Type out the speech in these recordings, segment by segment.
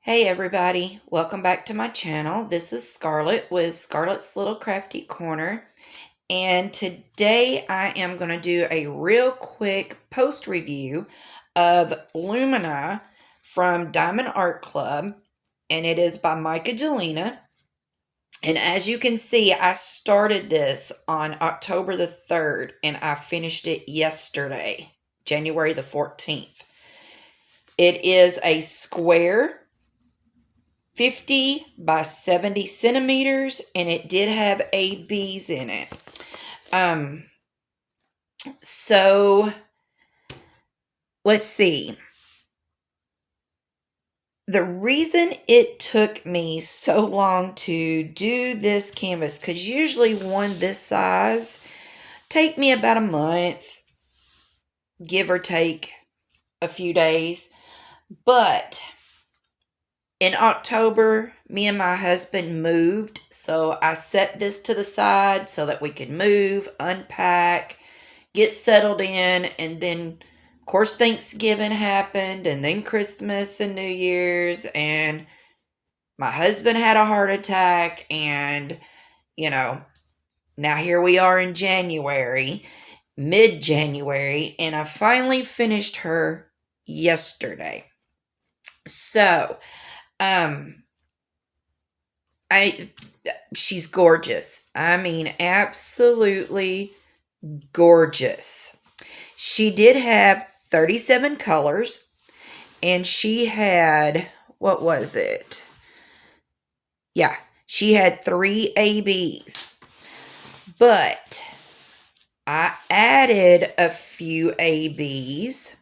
Hey everybody, welcome back to my channel. This is Scarlett with Scarlett's Little Crafty Corner, and today I am going to do a real quick post review of Lumina from Diamond Art Club, and it is by Myka Jelina. And as you can see, I started this on October the 3rd and I finished it yesterday, January the 14th. It is a square 50 by 70 centimeters, and it did have ABs in it. So let's see. The reason it took me so long to do this canvas, because usually one this size take me about a month, give or take a few days, but in October, me and my husband moved, so I set this to the side so that we could move, unpack, get settled in, and then, of course, Thanksgiving happened, and then Christmas and New Year's, and my husband had a heart attack, and, now here we are in January, mid-January, and I finally finished her yesterday. So, she's gorgeous. I mean, absolutely gorgeous. She did have 37 colors, and she had, what was it? Yeah, she had 3 ABs, but I added a few ABs,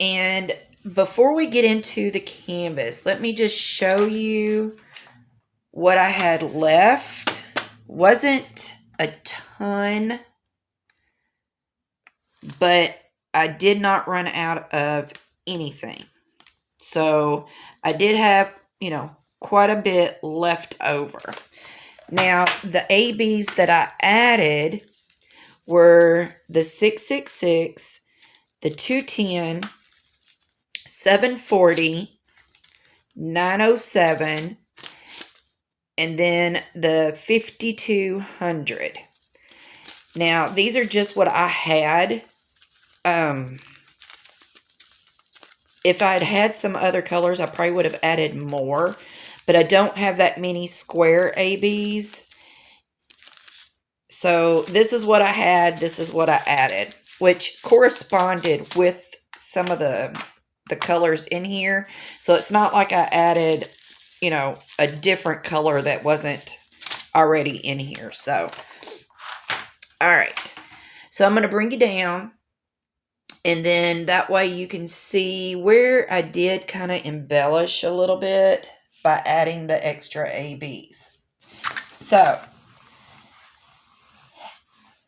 and before we get into the canvas, let me just show you what I had left. Wasn't a ton, but I did not run out of anything. So I did have, quite a bit left over. Now, the ABs that I added were the 666, the 210, 740, 907, and then the 5200. Now, these are just what I had. If I'd had some other colors, I probably would have added more, but I don't have that many square ABs. So this is what I had. This is what I added, which corresponded with some of the colors in here. So it's not like I added, a different color that wasn't already in here. So, all right. So I'm going to bring you down, and then that way you can see where I did kind of embellish a little bit by adding the extra ABs. So,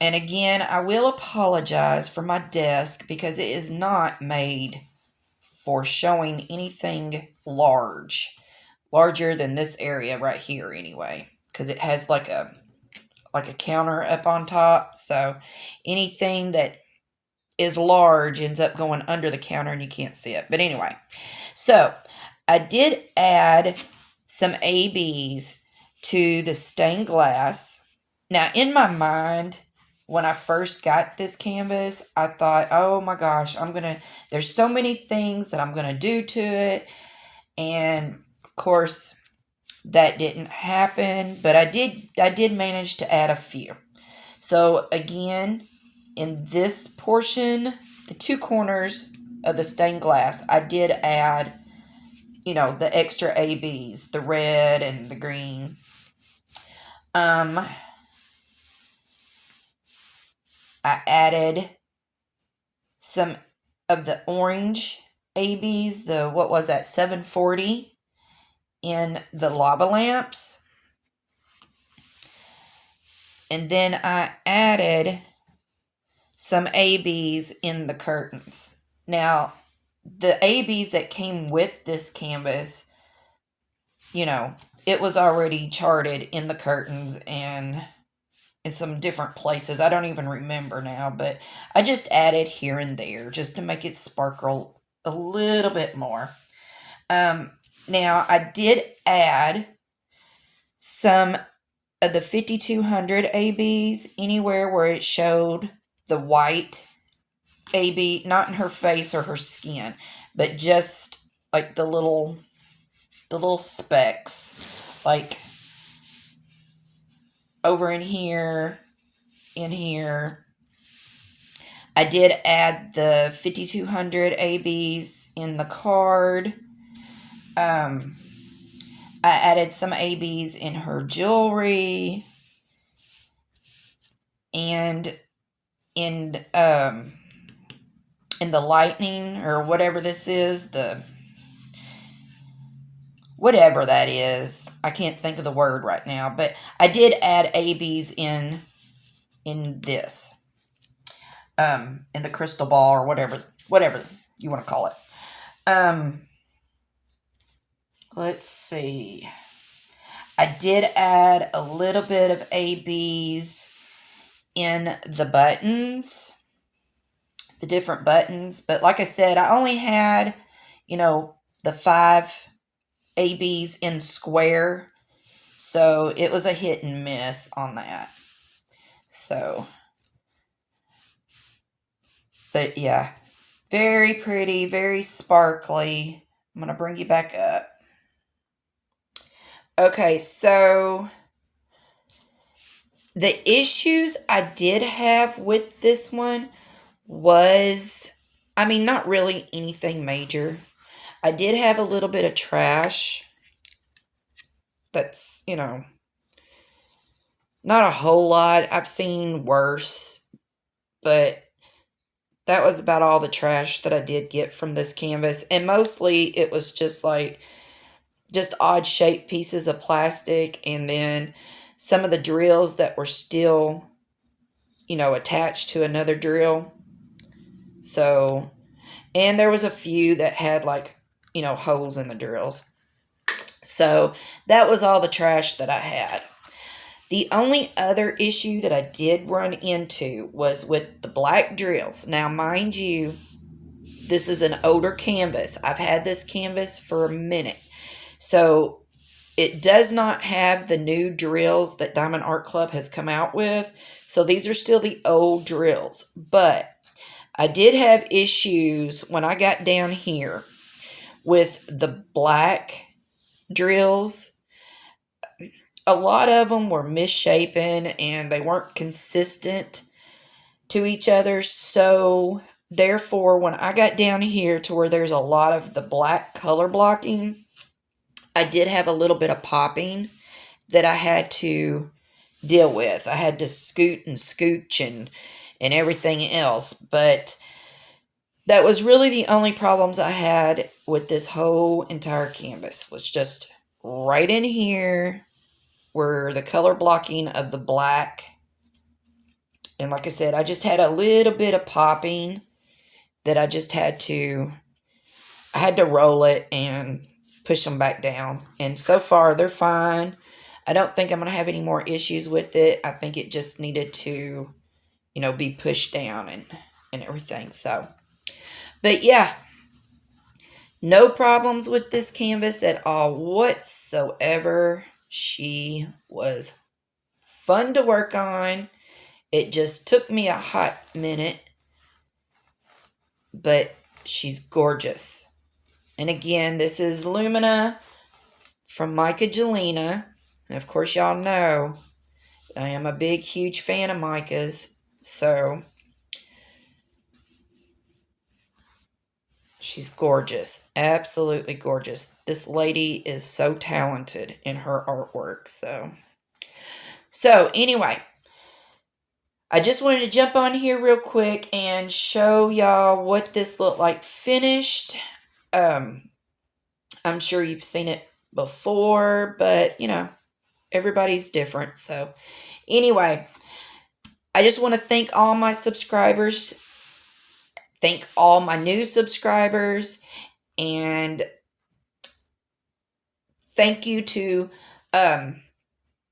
and again, I will apologize for my desk because it is not made for showing anything larger than this area right here anyway, because it has like a counter up on top, so anything that is large ends up going under the counter and you can't see it. But anyway, so I did add some ABs to the stained glass. Now, in my mind, when I first got this canvas, I thought, oh my gosh, there's so many things that I'm going to do to it. And of course, that didn't happen, but I did manage to add a few. So again, in this portion, the 2 corners of the stained glass, I did add, the extra ABs, the red and the green. I added some of the orange ABs, what was that, 740 in the lava lamps. And then I added some ABs in the curtains. Now, the ABs that came with this canvas, it was already charted in the curtains and in some different places. I don't even remember now, but I just added here and there just to make it sparkle a little bit more. Now, I did add some of the 5200 ABs anywhere where it showed the white AB, not in her face or her skin, but just like the little specks, like over in here, in here. I did add the 5200 ABs in the card. I added some ABs in her jewelry, and in the lightning, or whatever this is, whatever that is. I can't think of the word right now, but I did add ABs in this, in the crystal ball, or whatever you want to call it. Let's see. I did add a little bit of ABs in the buttons, the different buttons, but like I said, I only had, the 5 ABs in square, so it was a hit and miss on that. So, but yeah, very pretty, very sparkly. I'm going to bring you back up. Okay, so the issues I did have with this one was, not really anything major. I did have a little bit of trash. That's, not a whole lot. I've seen worse, but that was about all the trash that I did get from this canvas. And mostly it was just odd shaped pieces of plastic, and then some of the drills that were still, attached to another drill. So, and there was a few that had holes in the drills. So that was all the trash that I had. The only other issue that I did run into was with the black drills. Now, mind you, this is an older canvas. I've had this canvas for a minute. So it does not have the new drills that Diamond Art Club has come out with. So these are still the old drills. But I did have issues when I got down here with the black drills. A lot of them were misshapen and they weren't consistent to each other. So therefore, when I got down here to where there's a lot of the black color blocking, I did have a little bit of popping that I had to deal with. I had to scoot and scooch and everything else. But that was really the only problems I had with this whole entire canvas, was just right in here where the color blocking of the black. And like I said, I just had a little bit of popping that I had to roll it and push them back down. And so far, they're fine. I don't think I'm going to have any more issues with it. I think it just needed to, be pushed down and everything. So, but yeah, no problems with this canvas at all whatsoever. She was fun to work on. It just took me a hot minute, but she's gorgeous. And again, this is Lumina from Myka Jelina. And of course, y'all know I am a big, huge fan of Myka's. So, she's gorgeous. Absolutely gorgeous. This lady is so talented in her artwork. So anyway, I just wanted to jump on here real quick and show y'all what this looked like finished. I'm sure you've seen it before, but everybody's different. So anyway, I just want to thank all my subscribers, thank all my new subscribers, and thank you to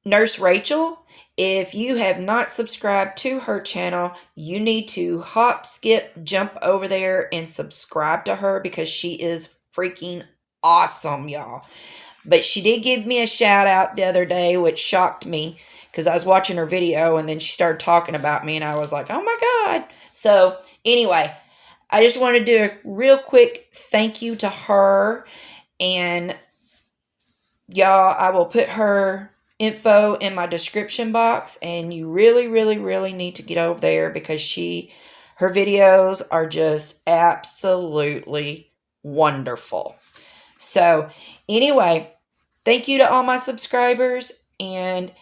Nurse Rachel. If you have not subscribed to her channel, you need to hop, skip, jump over there and subscribe to her, because she is freaking awesome, y'all. But she did give me a shout out the other day, which shocked me because I was watching her video and then she started talking about me and I was like, oh my God. So anyway, I just want to do a real quick thank you to her. And y'all, I will put her info in my description box. And you really, really, really need to get over there because her videos are just absolutely wonderful. So anyway, thank you to all my subscribers. And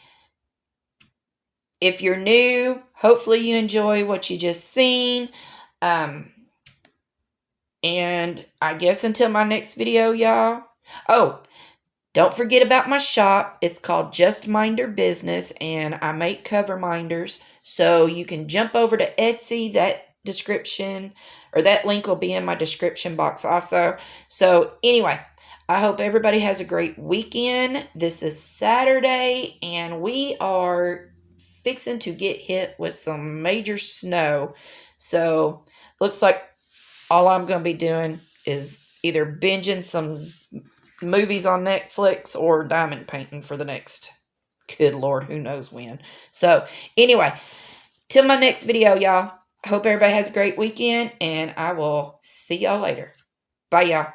if you're new, hopefully you enjoy what you just seen. And I guess until my next video, y'all. Oh, don't forget about my shop. It's called Just Minder Business, and I make cover minders. So you can jump over to Etsy. That description or that link will be in my description box also. So anyway, I hope everybody has a great weekend. This is Saturday, and we are fixing to get hit with some major snow. So looks like all I'm going to be doing is either binging some movies on Netflix or diamond painting for the next, good Lord, who knows when. So anyway, till my next video, y'all. I hope everybody has a great weekend, and I will see y'all later. Bye, y'all.